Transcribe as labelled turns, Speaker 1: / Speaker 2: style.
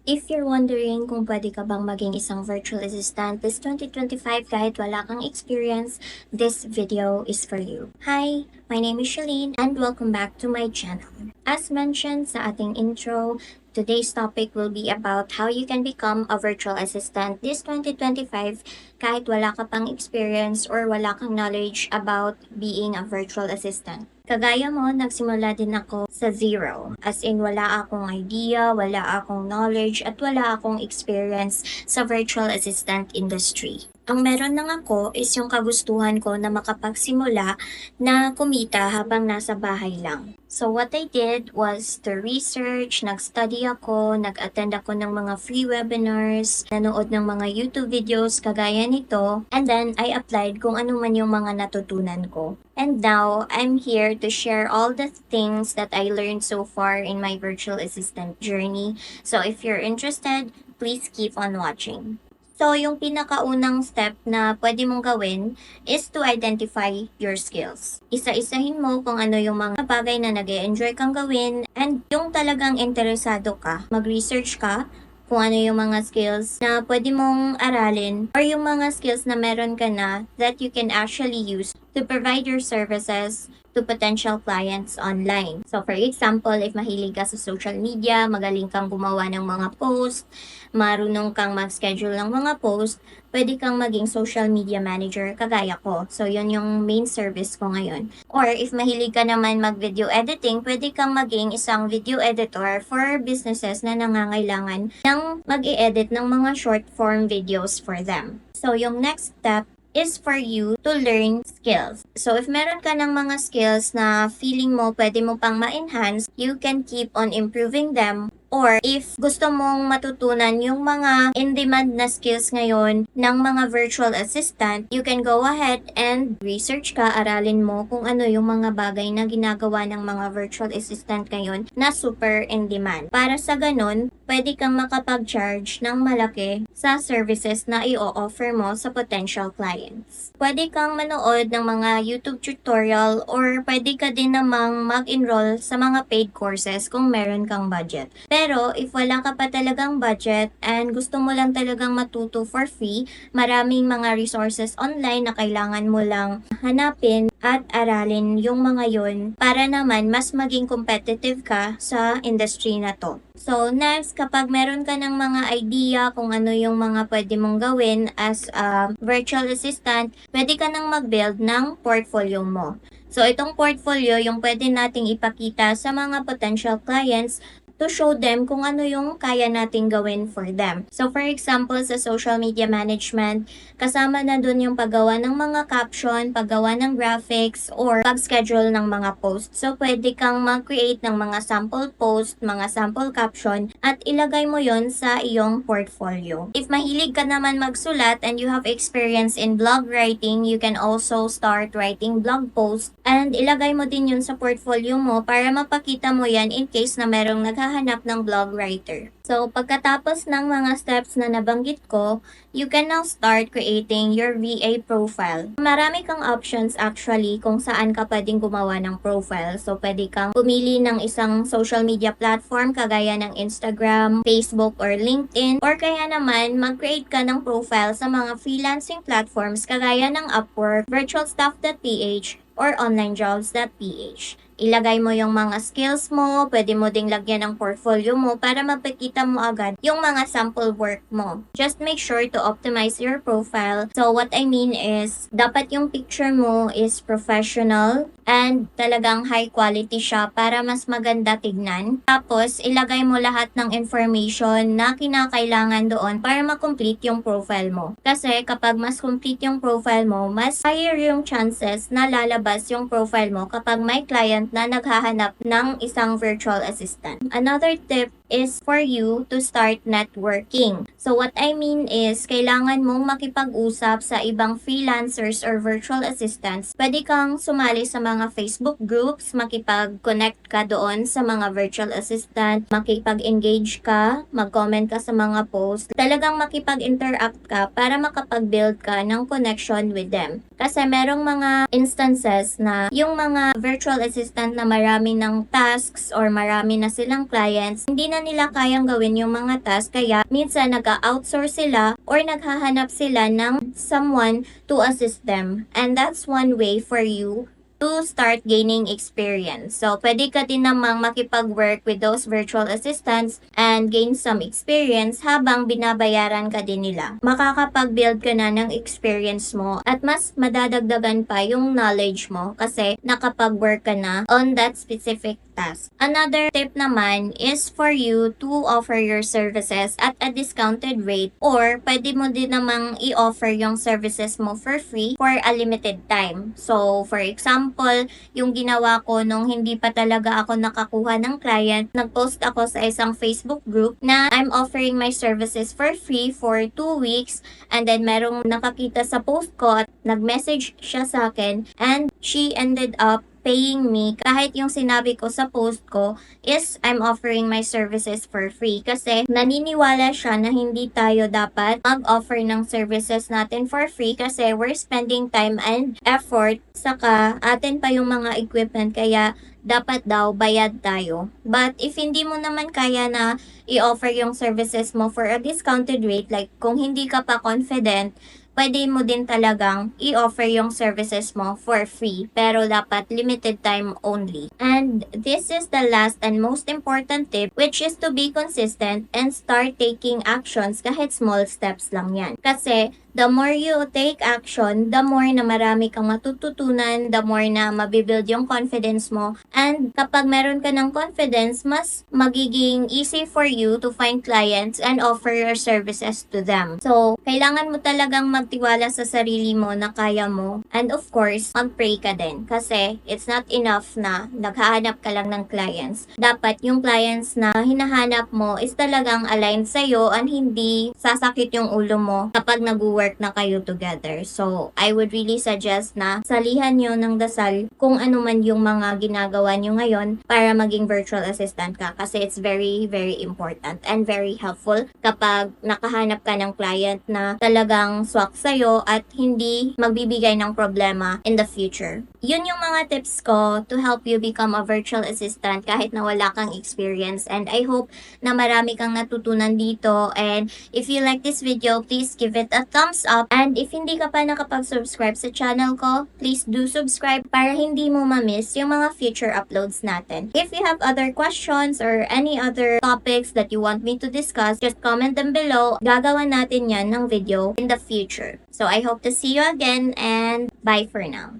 Speaker 1: If you're wondering kung pwede ka bang maging isang virtual assistant this 2025 kahit wala kang experience, this video is for you. Hi, my name is Shalene and welcome back to my channel. As mentioned sa ating intro, today's topic will be about how you can become a virtual assistant this 2025 kahit wala ka pang experience or wala kang knowledge about being a virtual assistant. Kagaya mo, nagsimula din ako sa zero. As in, wala akong idea, wala akong knowledge, at wala akong experience sa virtual assistant industry. Ang meron lang ako is yung kagustuhan ko na makapagsimula na kumita habang nasa bahay lang. So what I did was to research, nag-study ako, nag-attend ako ng mga free webinars, nanood ng mga YouTube videos kagaya nito, and then I applied kung ano man yung mga natutunan ko. And now, I'm here to share all the things that I learned so far in my virtual assistant journey. So if you're interested, please keep on watching. So, yung pinakaunang step na pwede mong gawin is to identify your skills. Isa-isahin mo kung ano yung mga bagay na nag-e-enjoy kang gawin and yung talagang interesado ka. Mag-research ka kung ano yung mga skills na pwede mong aralin or yung mga skills na meron ka na that you can actually use to provide your services to potential clients online. So for example, if mahilig ka sa social media, magaling kang gumawa ng mga post, marunong kang mag-schedule ng mga post, pwede kang maging social media manager kagaya ko. So yun yung main service ko ngayon. Or if mahilig ka naman mag-video editing, pwede kang maging isang video editor for businesses na nangangailangan ng mag-i-edit ng mga short form videos for them. So yung next step is for you to learn skills. So if meron ka ng mga skills na feeling mo pwede mo pang ma-enhance, you can keep on improving them. Or if gusto mong matutunan yung mga in-demand na skills ngayon ng mga virtual assistant, you can go ahead and research ka, aralin mo kung ano yung mga bagay na ginagawa ng mga virtual assistant ngayon na super in-demand. Para sa ganun, pwede kang makapag-charge ng malaki sa services na i-offer mo sa potential clients. Pwede kang manood ng mga YouTube tutorial or pwede ka din namang mag-enroll sa mga paid courses kung meron kang budget. Pero if wala ka pa talagang budget and gusto mo lang talagang matuto for free, maraming mga resources online na kailangan mo lang hanapin at aralin yung mga yon para naman mas maging competitive ka sa industry na to. So next, kapag meron ka ng mga idea kung ano yung mga pwede mong gawin as a virtual assistant, pwede ka nang mag-build ng portfolio mo. So itong portfolio yung pwede nating ipakita sa mga potential clients to show them kung ano yung kaya nating gawin for them. So for example, sa social media management, kasama na dun yung paggawa ng mga caption, paggawa ng graphics, or pag-schedule ng mga posts. So pwede kang mag-create ng mga sample post, mga sample caption, at ilagay mo yon sa iyong portfolio. If mahilig ka naman magsulat and you have experience in blog writing, you can also start writing blog posts and ilagay mo din yun sa portfolio mo para mapakita mo yan in case na merong naghahanap ng blog writer. So, pagkatapos ng mga steps na nabanggit ko, you can now start creating your VA profile. Marami kang options actually kung saan ka pwedeng gumawa ng profile. So, pwede kang pumili ng isang social media platform kagaya ng Instagram, Facebook, or LinkedIn. Or kaya naman, mag-create ka ng profile sa mga freelancing platforms kagaya ng Upwork, virtualstaff.ph, or onlinejobs.ph. Ilagay mo yung mga skills mo, pwede mo ding lagyan ng portfolio mo para mapakita mo agad yung mga sample work mo. Just make sure to optimize your profile. So what I mean is, dapat yung picture mo is professional and talagang high quality siya para mas maganda tignan. Tapos, ilagay mo lahat ng information na kinakailangan doon para ma-complete yung profile mo. Kasi kapag mas complete yung profile mo, mas higher yung chances na lalabas yung profile mo kapag may client na naghahanap ng isang virtual assistant. Another tip is for you to start networking. So what I mean is, kailangan mong makipag-usap sa ibang freelancers or virtual assistants. Pwede kang sumali sa mga Facebook groups, makipag-connect ka doon sa mga virtual assistant, makipag-engage ka, mag-comment ka sa mga posts. Talagang makipag-interact ka para makapag-build ka ng connection with them. Kasi merong mga instances na yung mga virtual assistant na marami ng tasks or marami na silang clients, hindi na naman nila kayang gawin yung mga task, kaya minsan nag-outsource sila or naghahanap sila ng someone to assist them. And that's one way for you to start gaining experience. So, pwede ka din namang makipag-work with those virtual assistants and gain some experience habang binabayaran ka din nila. Makakapag-build ka na ng experience mo at mas madadagdagan pa yung knowledge mo kasi nakapag-work ka na on that specific task. Another tip naman is for you to offer your services at a discounted rate, or pwede mo din namang i-offer yung services mo for free for a limited time. So, for example, yung ginawa ko nung hindi pa talaga ako nakakuha ng client, nag-post ako sa isang Facebook group na I'm offering my services for free for 2 weeks, and then merong nakakita sa post ko at nag-message siya sa akin, and she ended up paying me kahit yung sinabi ko sa post ko is I'm offering my services for free, kasi naniniwala siya na hindi tayo dapat mag-offer ng services natin for free kasi we're spending time and effort, saka atin pa yung mga equipment, kaya dapat daw bayad tayo. But if hindi mo naman kaya na i-offer yung services mo for a discounted rate, like kung hindi ka pa confident, pwede mo din talagang i-offer yung services mo for free, pero dapat limited time only. And this is the last and most important tip, which is to be consistent and start taking actions kahit small steps lang yan. Kasi the more you take action, the more na marami kang matututunan, the more na mabibuild yung confidence mo. And kapag meron ka ng confidence, mas magiging easy for you to find clients and offer your services to them. So, kailangan mo talagang magtiwala sa sarili mo na kaya mo. And of course, mag-pray ka din. Kasi it's not enough na naghahanap ka lang ng clients. Dapat yung clients na hinahanap mo is talagang aligned sa'yo and hindi sasakit yung ulo mo kapag nag-work na kayo together. So, I would really suggest na salihan nyo ng dasal kung ano man yung mga ginagawa nyo ngayon para maging virtual assistant ka, kasi it's very, very important and very helpful kapag nakahanap ka ng client na talagang swak sa'yo at hindi magbibigay ng problema in the future. Yun yung mga tips ko to help you become a virtual assistant kahit na wala kang experience, and I hope na marami kang natutunan dito. And if you like this video, please give it a thumbs up, and if hindi ka pa nakapag-subscribe sa channel ko, please do subscribe para hindi mo ma-miss yung mga future uploads natin. If you have other questions or any other topics that you want me to discuss, just comment them below. Gagawa natin yan ng video in the future. So I hope to see you again, and bye for now.